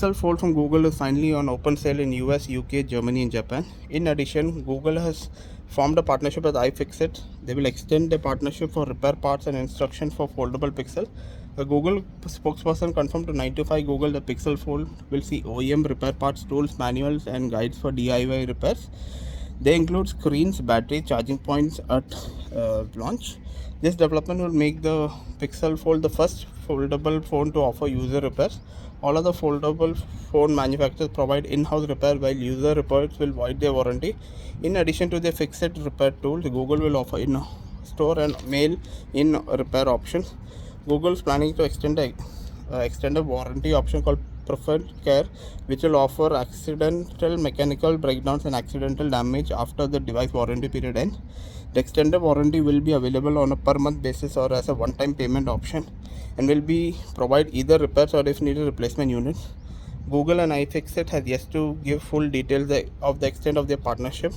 Pixel Fold from Google is finally on open sale in US, UK, Germany and Japan. In addition, Google has formed a partnership with iFixit. They will extend the partnership for repair parts and instruction for foldable Pixel. A Google spokesperson confirmed to 9 to 5 Google the Pixel Fold will see OEM repair parts, tools, manuals and guides for DIY repairs. They include screens, battery, charging points at launch. This development will make the Pixel Fold the first foldable phone to offer user repairs. All other foldable phone manufacturers provide in-house repair, while user repairs will void their warranty. In addition to their fixed repair tools, Google will offer in-store and mail-in repair options. Google is planning to extend a warranty option called Preferred Care, which will offer accidental mechanical breakdowns and accidental damage after the device warranty period ends. The extended warranty will be available on a per month basis or as a one-time payment option, and will be provide either repairs or if needed replacement units. Google and iFixit has yet to give full details of the extent of their partnership.